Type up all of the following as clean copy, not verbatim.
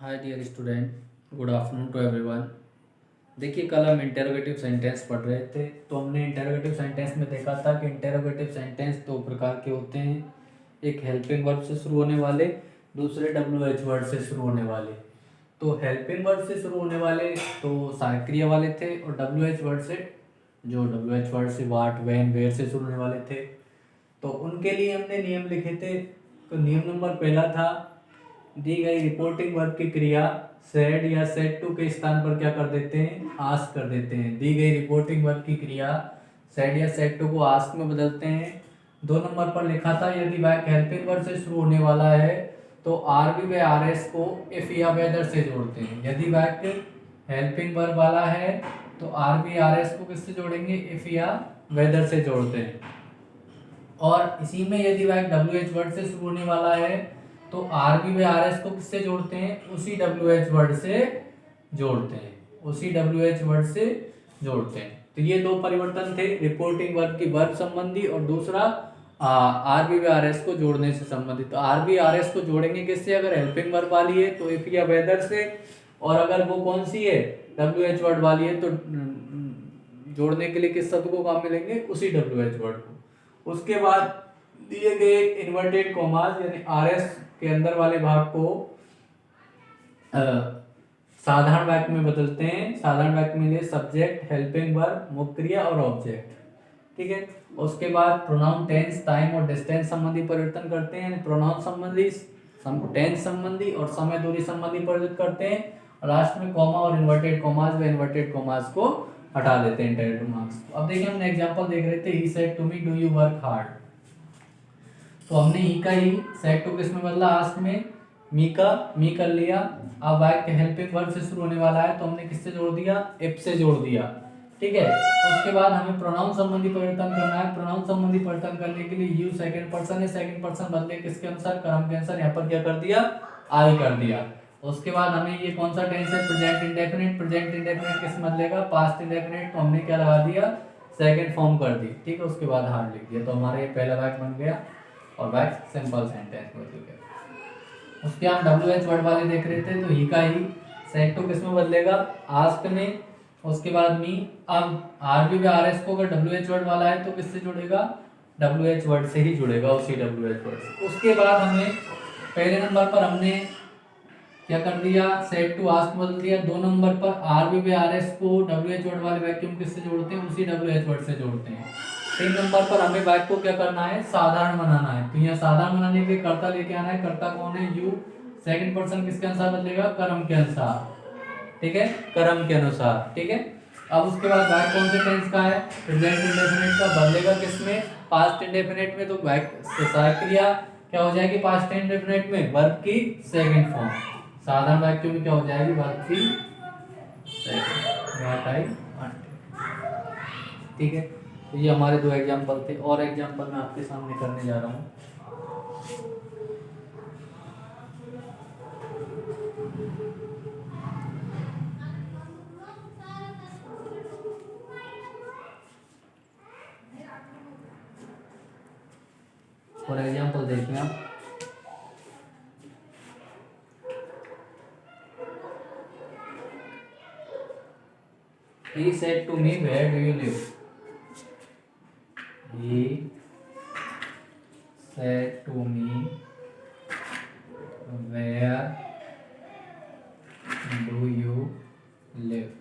Hi dear student, good afternoon to everyone. देखिए, कल हम इंटेरोगेटिव सेंटेंस पढ़ रहे थे। तो हमने इंटेरोगेटिव सेंटेंस में देखा था कि इंटेरोगेटिव सेंटेंस दो प्रकार के होते हैं। एक हेल्पिंग वर्ब से शुरू होने वाले, दूसरे WH वर्ड से शुरू होने वाले। तो हेल्पिंग वर्ब से शुरू होने वाले तो सहायक क्रिया वाले थे, और WH वर्ड से वाट, व्हेन, वेयर से शुरू होने वाले थे। तो उनके लिए हमने नियम लिखे थे। तो नियम नंबर पहला था, दी गई रिपोर्टिंग वर्ब की क्रिया सेड या सेड टू के स्थान पर क्या कर देते हैं, आस्क कर देते हैं। दी गई रिपोर्टिंग वर्ब की क्रिया सेड या सेड टू को आस्क में बदलते हैं। 2 नंबर पर लिखा था, यदि वाक्य हेल्पिंग वर्ब से शुरू होने वाला है तो आरबी व आरएस को इफ या वेदर से जोड़ते हैं। यदि वाक्य हेल्पिंग वर्ब वाला है तो आरबी आरएस को किससे जोड़ेंगे, इफ या वेदर से जोड़ते हैं। और इसी में यदि वाक्य WH वर्ड से शुरू होने वाला है तो आरबी व आरएस को किससे जोड़ते हैं, उसी WH वर्ड से जोड़ते हैं, उसी WH वर्ड से जोड़ते हैं। तो ये दो परिवर्तन थे, रिपोर्टिंग वर्ब की वर्ब संबंधी, और दूसरा आरबी व आरएस को जोड़ने से संबंधित। तो आरबी आरएस को जोड़ेंगे किससे, अगर हेल्पिंग वर्ब वाली है तो इफ या वेदर से, और अगर वो कौन सी है, WH वर्ड वाली है, तो जोड़ने के लिए किस शब्द को काम मिलेंगे, उसी WH वर्ड को। उसके बाद दिए गए इन्वर्टेड कॉमास यानी आरएस के अंदर वाले भाग को साधारण वाक्य में बदलते हैं। साधारण वाक्य में लिए सब्जेक्ट, हेल्पिंग वर्ब, मुख्य क्रिया और ऑब्जेक्ट। ठीक है। उसके बाद प्रोनाउन, टेंस, टाइम और डिस्टेंस संबंधी परिवर्तन करते हैं। प्रोनाउन संबंधी, टेंस संबंधी और समय दूरी संबंधी परिवर्तन करते हैं। लास्ट में कॉमा और इन्वर्टेड कॉमास व इन्वर्टेड कॉमास को हटा देते हैं इंटरनेट मार्क्स। अब देखिए, हमने एग्जांपल देख रहे थे, he said to me do you work hard. तो हमने ही का ही सेड टू किस में बदला, आस्क में, मी कर लिया। अब वाक्य हेल्पिंग वर्ब से शुरू होने वाला है तो हमने किससे जोड़ दिया, इफ से जोड़ दिया। ठीक है। उसके बाद हमें प्रोनाउन संबंधी परिवर्तन करना है। प्रोनाउन संबंधी परिवर्तन करने के लिए यू सेकंड पर्सन है, सेकंड पर्सन बदले किसके अनुसार, क्रम के अनुसार। यहाँ पर क्या कर दिया, आई कर दिया। उसके बाद हमें ये कौन सा टेंस है, प्रेजेंट इंडेफिनिट। प्रेजेंट इंडेफिनिट किस में बदलेगा, पास्ट इंडेफिनिट। तो हमने क्या लगा दिया, सेकंड फॉर्म कर दी। ठीक है। उसके बाद हार्ड लिख दिया। तो हमारा ये पहला वाक्य बन गया और वाक्य सिंपल सेंटेंस बन गया। उसके हम WH वर्ड वाले देख रहे थे, तो ही का ही सेड टू किस में बदलेगा, आस्क में। उसके बाद मी। अब आरबी व आरएस को अगर WH वर्ड वाला है तो किससे जुड़ेगा, WH वर्ड से ही जुड़ेगा, उसी WH वर्ड से। उसके बाद हमें पहले नंबर पर हमने क्या कर दिया, सेड टू आस्क बदल दिया। 2 नंबर पर आरबी व आरएस को WH वर्ड वाले वैक्यूम किससे जोड़ते हैं, उसी WH वर्ड से जोड़ते हैं। 3 नंबर पर हमें वाक्य को क्या करना है, साधारण बनाना है। तो यहाँ साधारण बनाने के लिए कर्ता लेके आना है। कर्ता कौन है, यू। सेकंड पर्सन किसके अनुसार बदलेगा, कर्म के अनुसार। ठीक है, कर्म के अनुसार। ठीक है। अब उसके बाद वाक्य कौन से टेंस का है, प्रेजेंट इंडेफिनिट का, बदलेगा किसमें, पास्ट इंडेफिनिट में। तो वाक्य सहायक क्रिया क्या हो जाएगी पास्ट इंडेफिनिट में, वर्ब की सेकंड फॉर्म। साधारण वाक्य में क्या हो जाएगी, वर्ब की सेकंड। ठीक है। तो ये हमारे 2 एग्जाम्पल थे, और एग्जाम्पल मैं आपके सामने करने जा रहा हूँ। और एग्जाम्पल देखिए आप, He said to me, where do you live? He said to me, where do you live?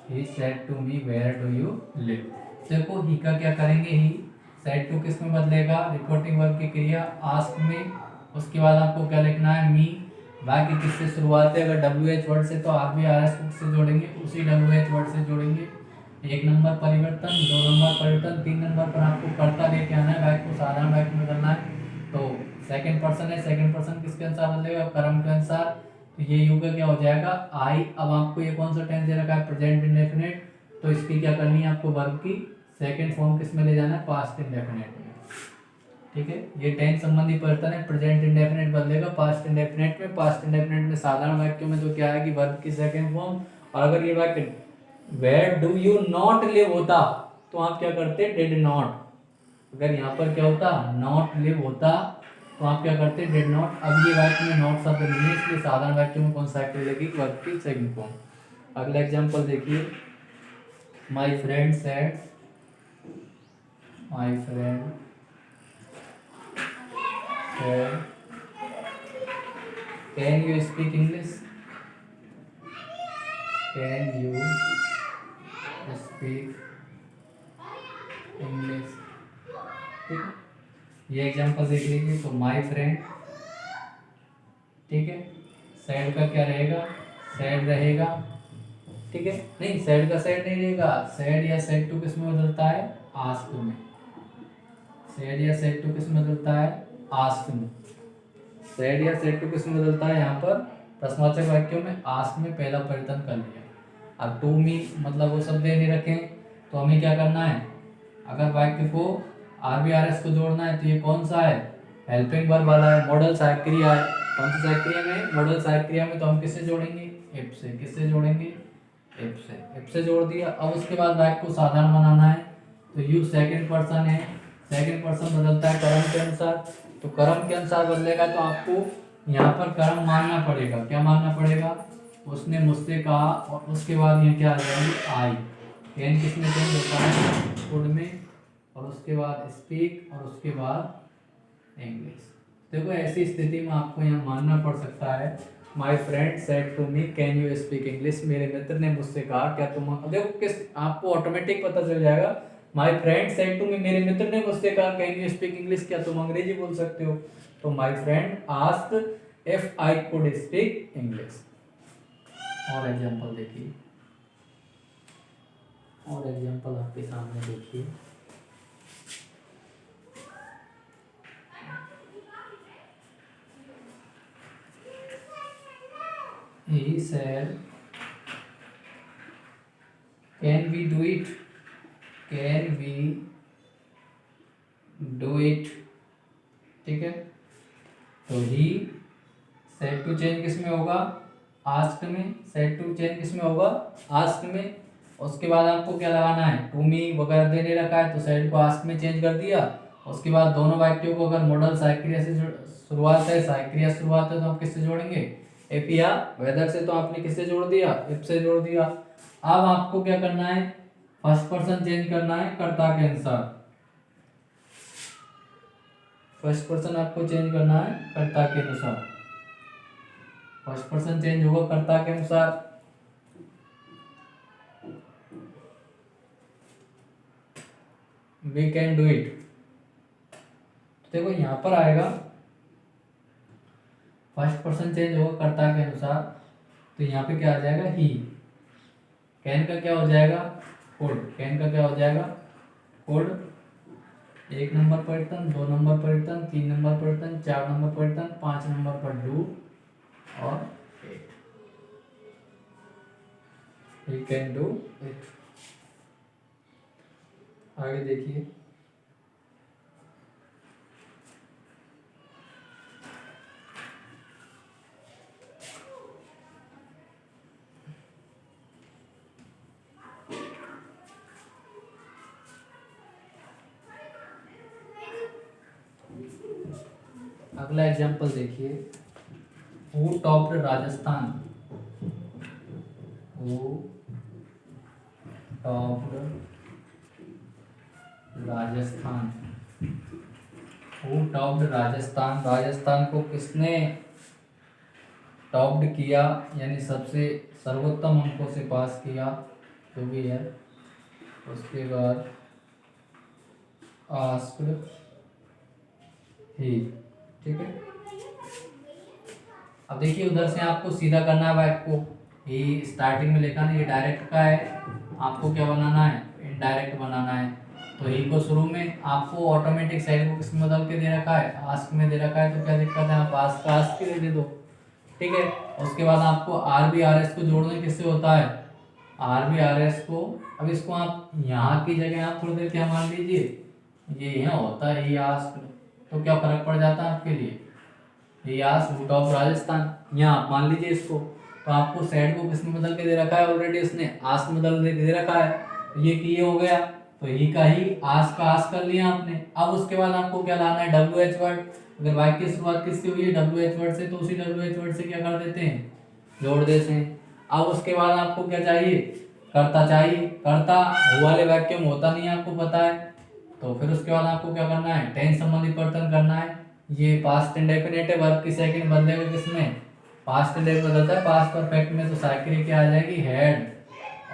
He said to me, where do you live? देखो, ही का क्या करेंगे, ही said to किस में बदलेगा, रिपोर्टिंग वर्ब की क्रिया आस्क में। उसके बाद आपको क्या लिखना है, मी। वाक्य किससे शुरुआत है, अगर WH वर्ड से तो आरबी आरएस से जोड़ेंगे, उसी WH वर्ड से जोड़ेंगे। 1 नंबर परिवर्तन, 2 नंबर परिवर्तन, 3 नंबर पर आपको कर्ता लेके आना है, वाक्य को साधारण वाक्य में करना है। तो सेकंड पर्सन है, सेकंड पर्सन किसके अनुसार बदलेगा, कर्म के अनुसार। तो ये यू का क्या हो जाएगा, आई। अब आपको ये कौन सा टेंस दे रखा है, प्रेजेंट इंडेफिनिट। तो इसकी क्या करनी है, आपको वर्ब की सेकंड फॉर्म किस में ले जाना है, पास्ट इंडेफिनिट में। ठीक है। ये टेंस संबंधी परिवर्तन है, प्रेजेंट इंडेफिनिट बदलेगा पास्ट इंडेफिनिट में। पास्ट इंडेफिनिट में साधारण वाक्य में तो क्या है कि वर्ब की सेकंड फॉर्म। और अगर ये वाक्य where do you not live होता तो आप क्या करते, डिड नॉट। अगर यहाँ पर क्या होता, नॉट लिव होता तो आप क्या करते हैं डिड नॉट। अब ये वाक्य में नॉट शब्द नहीं है, इसलिए साधारण वाक्य में कौन सा एक्ट लगेगी, वर्ब की सेकंड फॉर्म। अगला एग्जांपल देखिए, my friend said, my friend said can you speak English, can you speak English. ठीक है, ये एग्जांपल देख लीजिए। तो माय फ्रेंड, ठीक है, सैड का क्या रहेगा, सैड रहेगा, ठीक है, नहीं सैड का सैड नहीं रहेगा, सैड या सैड टू किस में बदलता है, आस्क में। सैड या सैड टू किस में बदलता है, आस्क में। सैड या सैड टू किस में बदलता है, यहाँ पर प्रश्नवाचक वाक्यों में आस्क में पहला परिवर्तन कर लिया। अब टू मी मतलब वो शब्द नहीं रखें, तो हमें क्या करना है, अगर वाक्य को आर बी आर एस को जोड़ना है तो ये कौन सा है, हेल्पिंग वर्ब वाला है, मॉडल सहायक क्रिया है। कौन सी सहायक क्रिया में, मॉडल सहायक क्रिया में। तो हम किससे जोड़ेंगे, इफ से। किससे जोड़ेंगे, इफ से। इफ से जोड़ दिया। अब उसके बाद वाक्य को साधारण बनाना है, तो यू सेकंड पर्सन है, सेकंड पर्सन बदलता है कर्म के अनुसार। तो कर्म के अनुसार बदलेगा तो आपको यहाँ पर कर्म मानना पड़ेगा। क्या मानना पड़ेगा, उसने मुझसे कहा, और उसके बाद ये क्या आ जाएगी, आई। कैन किसमें चेंज होता है, फूड में, और उसके बाद स्पीक, और उसके बाद इंग्लिश। देखो ऐसी स्थिति में आपको यहाँ मानना पड़ सकता है, my friend said to me can you speak English, मेरे मित्र ने मुझसे कहा क्या तुम, देखो किस, आपको ऑटोमेटिक पता चल जाएगा, my friend said to me, मेरे मित्र ने मुझसे कहा कैन यू स्पीक इंग्लिश, क्या तुम अंग्रेजी बोल सकते हो। तो my friend asked if I could speak English. और एग्जाम्पल देखिए, और एग्जाम्पल आपके सामने देखिए, he said can we do it, can we do it, ठीक है। तो he said to चेंज किस में होगा, आस्क में। said to चेंज किस में होगा, आस्क में। उसके बाद आपको क्या लगाना है, टू मी वगैरह देने रखा है, तो said को आस्क में चेंज कर दिया। उसके बाद दोनों वाक्यों को अगर मॉडल सहायक क्रिया से शुरुआत है, सहायक क्रिया शुरुआत है, तो आप किससे जोड़ेंगे, इफ या वेदर से। तो आपने किससे जोड़ दिया, इफ से जोड़ दिया। अब आपको क्या करना है, फर्स्ट पर्सन चेंज करना है कर्ता के अनुसार। फर्स्ट पर्सन आपको चेंज करना है कर्ता के अनुसार। फर्स्ट पर्सन चेंज होगा कर्ता के अनुसार। We can do it. देखो यहां पर आएगा फर्स्ट पर्सन चेंज होगा कर्ता के अनुसार, तो यहाँ पे क्या आ जाएगा, ही। कैन का क्या हो जाएगा, कुड। कैन का क्या हो जाएगा, कुड। 1 नंबर परिवर्तन, 2 नंबर परिवर्तन, 3 नंबर परिवर्तन, 4 नंबर परिवर्तन, 5 नंबर पर डू, और 8। He can do it. आगे देखिए, अगला एग्जांपल देखिए, who topped Rajasthan, who topped Rajasthan, who topped Rajasthan. Rajasthan को किसने टॉप्ड किया, यानी सबसे सर्वोत्तम अंकों से पास किया, जो भी है। उसके बाद आस्क्ड ही, ठीक है। अब देखिए उधर से आपको सीधा करना है वाक्य को, ये स्टार्टिंग में लिखा नहीं, ये डायरेक्ट का है, आपको क्या बनाना है, इनडायरेक्ट बनाना है। तो ही को शुरू में आपको ऑटोमेटिक साइड को किसमें बदल के दे रखा है, आस्क में दे रखा है, तो क्या दिक्कत है, आप आस्क का आस्क के दे दो, ठीक है। उसके बाद आपको आर बी आर एस को जोड़ना किससे होता है, आर बी आर एस को। अब इसको आप यहाँ की जगह आप थोड़ी देर क्या मान लीजिए, ये यहाँ होता है ही आस्क, तो क्या फर्क पड़ जाता है आपके लिए, ये आस्क रूट ऑफ राजस्थान, यहाँ आप मान लीजिए इसको। तो आपको सेड को किसने बदल के दे रखा है, ऑलरेडी उसने आस्क बदल के दे रखा है, तो ये किए हो गया। तो ही का ही आस्क का आस्क कर लिया आपने। अब उसके बाद आपको क्या लाना है, डब्ल्यू एच वर्ड। अगर वाक्य की शुरुआत किससे हुई है, डब्ल्यू एच वर्ड से, तो उसी डब्ल्यू एच वर्ड से क्या कर देते हैं, जोड़ देते हैं। अब उसके बाद आपको क्या चाहिए, कर्ता चाहिए। कर्ता वो वाले वाक्य में होता नहीं है, आपको पता है। तो फिर उसके बाद आपको क्या करना है, टेंस संबंधी परिवर्तन करना है। ये पास्ट इंडेफिनिट है, वर्ब की सेकंड बदलेगा किसमें, पास्ट इंडेफिनिट बदलता है पास्ट परफेक्ट में, तो साइकिल क्या आ जाएगी, हैड,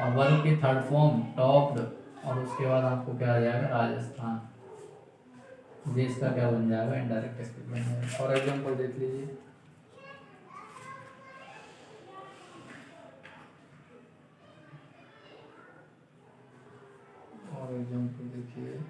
और वर्ब की थर्ड फॉर्म टॉप्ड, और उसके बाद आपको क्या आ जाएगा, राजस्थान। ये इसका क्या बन जाएगा, इनडायरेक्ट स्पीच बन जाएगा। फॉर एग्जाम्पल देख लीजिए, और एग्जाम्पल देखिए,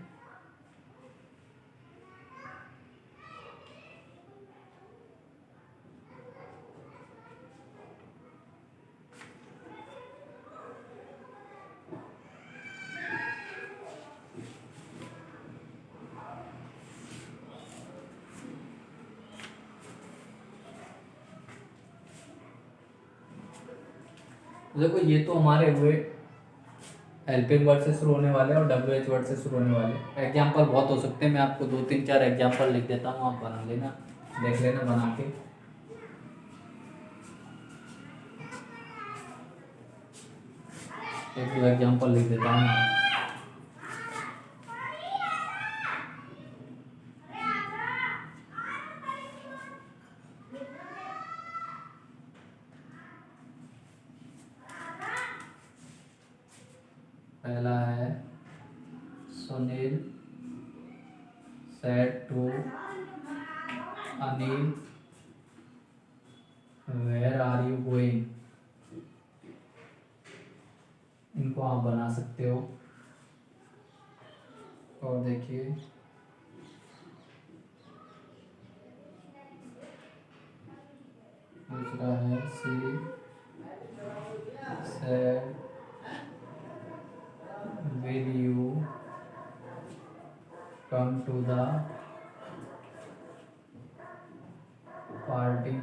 देखो ये तो हमारे हुए हेल्पिंग वर्ड से शुरू होने वाले और डब्ल्यू एच वर्ड से शुरू होने वाले। एग्जाम्पल बहुत हो सकते हैं, मैं आपको 2 3 4 एग्जाम्पल लिख देता हूँ, आप बना लेना, देख लेना बना के। एक दो एग्जाम्पल लिख देता हूँ मैं। पहला है, Sunil said to Anil, where are you going. इनको आप बना सकते हो। और देखिए, दूसरा है, she said will you come to the party,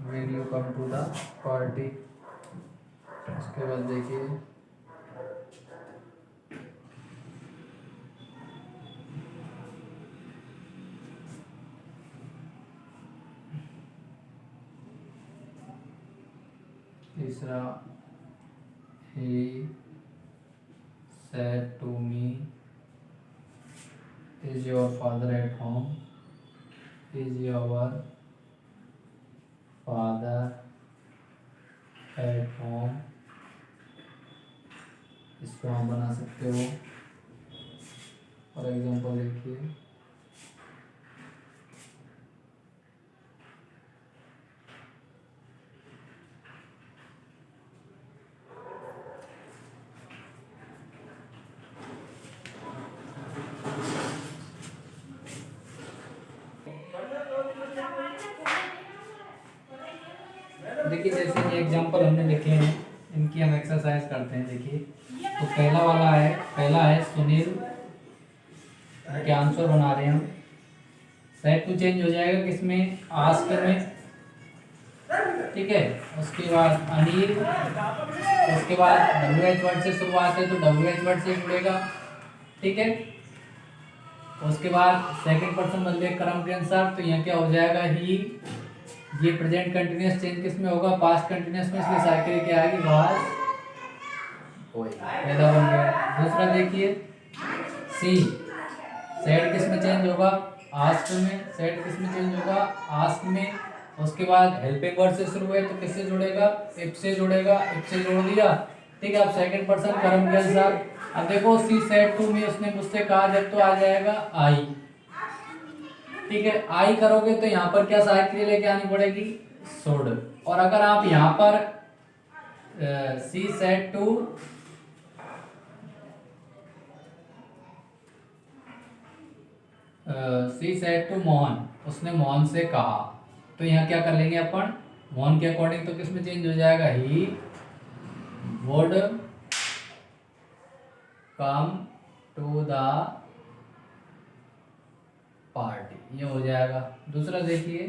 will you come to the party। उसके बाद देखिए, तीसरा, he said to me, is your father at home, is your father at home। इसको हम बना सकते हो। फॉर एग्जाम्पल देखिए, देखिए जैसे ये एग्जाम्पल हमने लिखे हैं, इनकी हम एक्सरसाइज करते हैं। देखिए, तो पहला है सुनील के आंसर बना रहे हैं हम। सेट टू चेंज हो जाएगा किसमें, आस्क में, ठीक है। उसके बाद अनिल, उसके बाद डब्ल्यू एच वर्ड से शुरुआत है तो डब्ल्यू एच वर्ड से जुड़ेगा, ठीक है। उसके बाद सेकंड पर्सन बदले क्रम के अनुसार, तो यहाँ क्या हो जाएगा, ही। ये प्रेजेंट कंटिन्यूअस चेंज किस में होगा, पास्ट कंटिन्यूअस में, इसलिए साइकिल क्या आएगी, वाज कोई, पैदा बन गया। दूसरा देखिए, सी सेड किस में चेंज होगा, आस्क में। सेड किस में चेंज होगा, आस्क में। उसके बाद हेल्पिंग वर्ड से शुरू है तो किससे जुड़ेगा, इफ से जुड़ेगा, इफ से जोड़ दिया, ठीक है। अब सेकंड पर्सन कर्म के अनुसार, अब देखो सी सेड टू मी, उसने मुझसे कहा, जब तो आ जाएगा आई, ठीक है। आई करोगे तो यहाँ पर क्या साइकिल लेके आनी पड़ेगी, सोड। और अगर आप यहाँ पर सी सेड टू मोहन, उसने मोहन से कहा, तो यहाँ क्या कर लेंगे अपन, मोहन के अकॉर्डिंग तो किस में चेंज हो जाएगा, he would come to the party, ये हो जाएगा। दूसरा देखिए,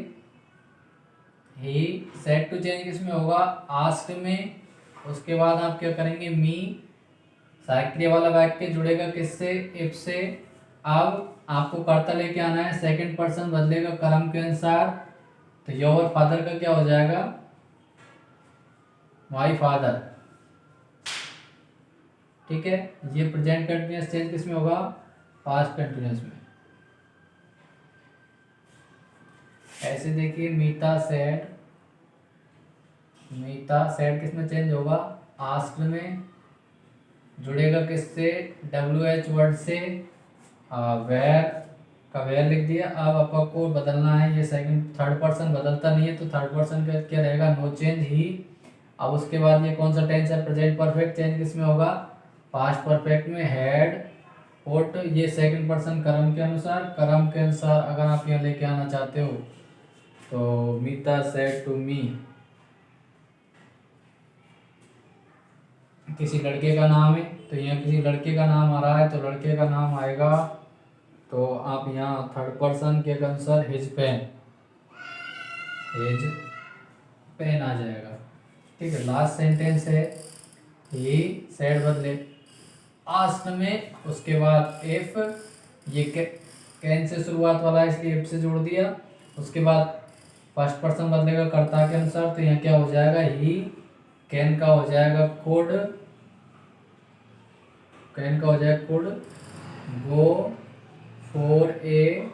ही सेड टू चेंज किस में होगा, आस्क में। उसके बाद आप क्या करेंगे, मी, साइक्रिया वाला वाक्य जुड़ेगा किससे, इफ से। अब आपको कर्ता लेके आना है, सेकंड पर्सन बदलेगा क्रम के अनुसार, तो योर फादर का क्या हो जाएगा, माई फादर। ठीक है, ये प्रेजेंट कंटिन्यूअस चेंज किसमें होगा, पास्ट कंटिन्यूअस में। ऐसे देखिए मीता सेड किसमें चेंज होगा, आस्क्ड में, जुड़ेगा किससे, WH वर्ड से, वेयर का वेयर लिख दिया। अब आपको बदलना है, ये सेकंड थर्ड पर्सन बदलता नहीं है, तो थर्ड पर्सन का क्या रहेगा, नो चेंज ही। अब उसके बाद ये कौन सा टेंस है, प्रेजेंट परफेक्ट, चेंज किसमें होगा, पास्ट परफेक्ट में, हैड पुट, ये सेकंड पर्सन क्रम के अनुसार, अगर आप यहाँ लेके आना चाहते हो तो मीता सेड टू मी, किसी लड़के का नाम है, तो यहाँ किसी लड़के का नाम आ रहा है, तो लड़के का नाम आएगा, तो आप यहाँ थर्ड पर्सन के अनुसार हिज पेन आ जाएगा। ठीक है, लास्ट सेंटेंस है ही सेड बदले आस्क्ड में, उसके बाद इफ, ये कैन से शुरुआत वाला है इसलिए इफ से जोड़ दिया। उसके बाद फर्स्ट पर्सन बदलेगा कर्ता के अनुसार, तो यहाँ क्या हो जाएगा, ही, कैन का हो जाएगा could, go for a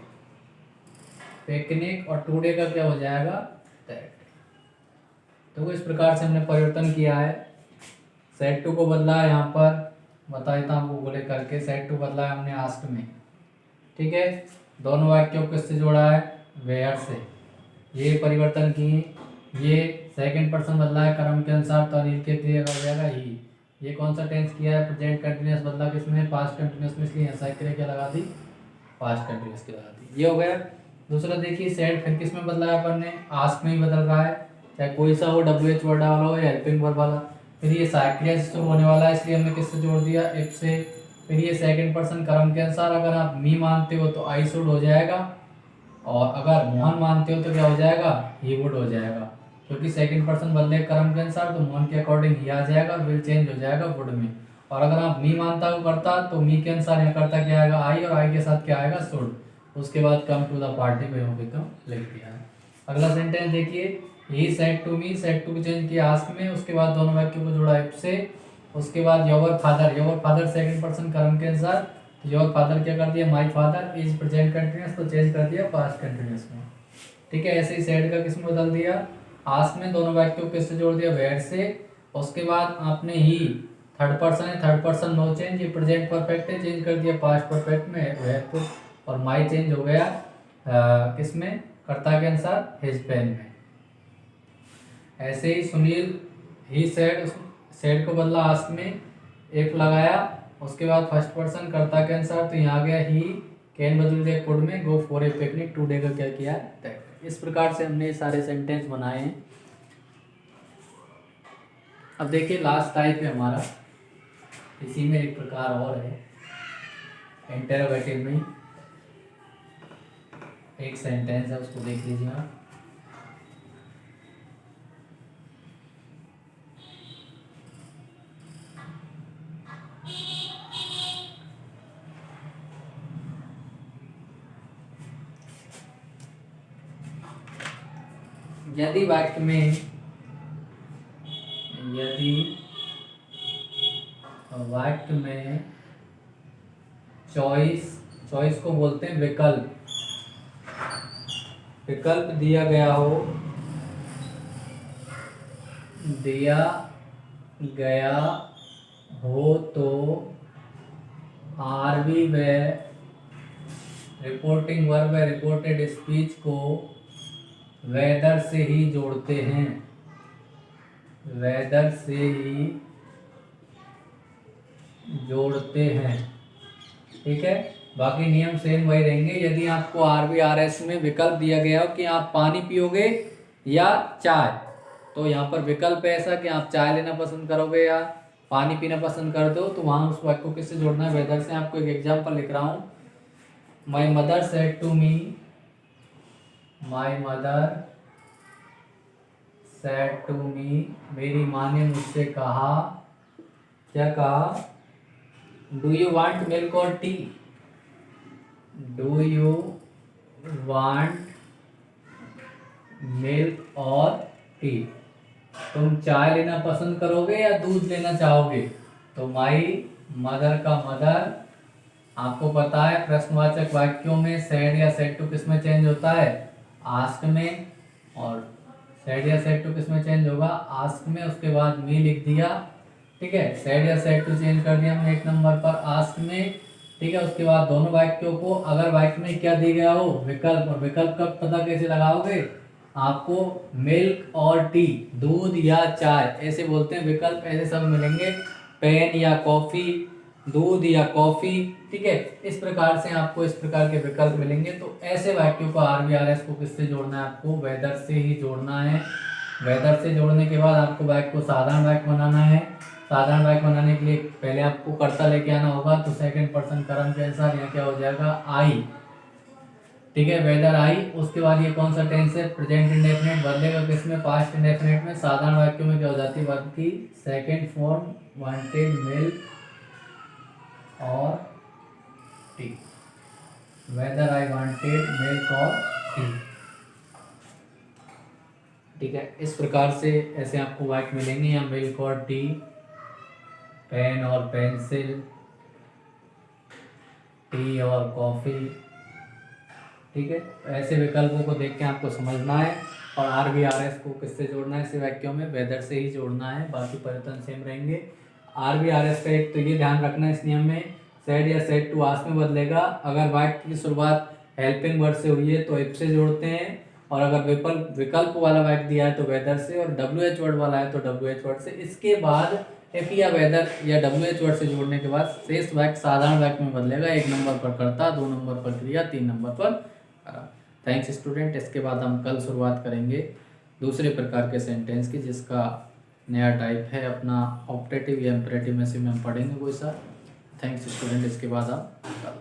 picnic, और टुडे का क्या हो जाएगा, दैट। तो इस प्रकार से हमने परिवर्तन किया है। सेट टू को बदला है, यहाँ पर बता देता हूँ गूगल करके, सेट टू बदला है हमने आस्क में। ठीक है, दोनों वाक्यों को किससे जोड़ा है, वेयर से, ये परिवर्तन किए। ये सेकंड पर्सन बदला है क्रम के अनुसार, तो अनिल के क्रिया हो जाएगा ही। ये कौन सा टेंस किया है, प्रेजेंट कंटिन्यूअस बदला किसमें, पास्ट कंटिन्यूअस में, इसलिए ऐसा क्रिया क्या लगा दी, पास्ट कंटिन्यूअस की लगा दी। ये हो गया। दूसरा देखिए सेड फिर किस में बदला है अपन ने, आस्क में ही बदल रहा है, चाहे कोई सा हो, WH वर्ड वाला हो या हेल्पिंग वर्ब वाला। फिर ये क्रिया से शुरू होने वाला है, इसलिए हमने किससे जोड़ दिया, इफ से। फिर ये सेकंड पर्सन क्रम के अनुसार, अगर आप मी मानते हो तो आई शुड हो जाएगा, और अगर मोहन मानते हो तो क्या हो जाएगा, ही वुड हो जाएगा, क्योंकि सेकंड पर्सन बदले क्रम के अनुसार, तो मोहन के अकॉर्डिंग ही आ जाएगा, विल चेंज हो जाएगा वुड में। और अगर आप मी मानता हो करता, तो मी के अनुसार यहाँ करता क्या आएगा, आई, और आई के साथ क्या आएगा, शुड। उसके बाद कम टू द पार्टी में हो गए तो लिख दिया है। अगला सेंटेंस देखिए, he said to me, said to को चेंज किया आस्क में, उसके बाद दोनों वाक्यों को जोड़ा इफ से। उसके बाद योर फादर सेकंड पर्सन क्रम के अनुसार, योर फादर क्या कर दिया, my father is present continuous, तो चेंज कर दिया पास्ट कंटिन्यूअस में। ठीक है, ऐसे ही सेड का किस में बदल दिया, आस्क में, दोनों वाक्यों को किससे जोड़ दिया, वेयर से। उसके बाद आपने ही, थर्ड पर्सन है, थर्ड पर्सन नो चेंज, ये प्रेजेंट परफेक्ट है, चेंज कर दिया पास्ट परफेक्ट में, वेयर को। और माई चेंज हो गया किसमें, कर्ता के अनुसार, हिज पेन में। ऐसे ही सुनील ही सेड को बदला आस्क में, एक लगाया, उसके बाद फर्स्ट पर्सन कर्ता के अनुसार, तो यहाँ आ गया ही, कैन बदल दिया कुड में, go for a picnic, today का क्या किया, दैट। इस प्रकार से हमने सारे सेंटेंस बनाए हैं। अब देखिए लास्ट टाइप है हमारा, इसी में एक प्रकार और है, इंटरोगेटिव में एक सेंटेंस है, उसको देख लीजिए आप। यदि वाक्य में चॉइस को बोलते हैं विकल्प दिया गया हो तो आरबी व रिपोर्टिंग वर्ब व रिपोर्टेड स्पीच को वेदर से ही जोड़ते हैं, ठीक है। बाकी नियम सेम वही रहेंगे। यदि आपको RBRS में विकल्प दिया गया हो कि आप पानी पियोगे या चाय, तो यहाँ पर विकल्प है ऐसा कि आप चाय लेना पसंद करोगे या पानी पीना पसंद कर दो, तो वहाँ उस वाक्य को किससे जोड़ना है, वेदर से। आपको एक एग्जाम्पल लिख रहा हूँ, my mother said to me, मेरी माँ ने मुझसे कहा, क्या कहा, do you want milk or tea. Do you want milk or tea? तुम चाय लेना पसंद करोगे या दूध लेना चाहोगे? तो माई मदर का मदर, आपको पता है प्रश्नवाचक वाक्यों में सेड या सेड टू किस में चेंज होता है? आस्क में। और सेड या सेड टू किस में चेंज होगा? आस्क में। उसके बाद मी लिख दिया, ठीक है। सेड या सेड टू चेंज कर दिया हमने 1 नंबर पर आस्क में, ठीक है। उसके बाद दोनों वाक्यों को अगर वाक्य में क्या दिया गया हो? विकल्प। और विकल्प का पता कैसे लगाओगे? आपको मिल्क और टी, दूध या चाय, ऐसे बोलते हैं विकल्प, ऐसे सब मिलेंगे। पेन या कॉफी, दूध या कॉफी, ठीक है। इस प्रकार से आपको इस प्रकार के विकल्प मिलेंगे। तो ऐसे वाक्यों को RVRS को किससे जोड़ना है? आपको वेदर से ही जोड़ना है। वेदर से जोड़ने के बाद आपको वाक्य को साधारण वाक्य बनाना है। साधारण वाक्य बनाने के लिए पहले आपको कर्ता लेके आना होगा। तो सेकंड पर्सन कर्म के अनुसार यहाँ क्या हो जाएगा? आई, ठीक है, वेदर आई। उसके बाद ये कौन सा टेंस है? Present indefinite. बदलेगा किसमें? पास्ट इंडेफिनिट में। साधारण वाक्यों में क्या हो जाती है? वर्ब की second form, wanted milk or T. Whether I wanted milk or T, ठीक है। इस प्रकार से ऐसे आपको वाक्य मिलेंगे, या मिल्क और टी, पेन और पेंसिल, टी और कॉफ़ी, ठीक है। ऐसे विकल्पों को देख के आपको समझना है। और RVRS को किससे जोड़ना है? ऐसे वाक्यों में वेदर से ही जोड़ना है, बाकी परिवर्तन सेम रहेंगे। RVRS का एक तो ये ध्यान रखना है इस नियम में, सेड या सेड टू आस्क में बदलेगा। अगर वाक्य की शुरुआत हेल्पिंग वर्ड से हुई है तो इफ से जोड़ते हैं, और अगर विकल्प वाला वाक्य दिया है तो वेदर से, और WH वर्ड वाला है तो WH वर्ड से। इसके बाद इफ या वेदर या WH वर्ड से जोड़ने के बाद शेष वाक्य साधारण वाक्य में बदलेगा। 1 नंबर पर कर्ता, 2 नंबर पर क्रिया, 3 नंबर पर। Thanks student. इसके बाद हम कल शुरुआत करेंगे दूसरे प्रकार के सेंटेंस की, जिसका नया टाइप है अपना ऑप्टेटिव या इम्परेटिव में से हम पढ़ेंगे कोई सा। Thanks student. इसके बाद हम कल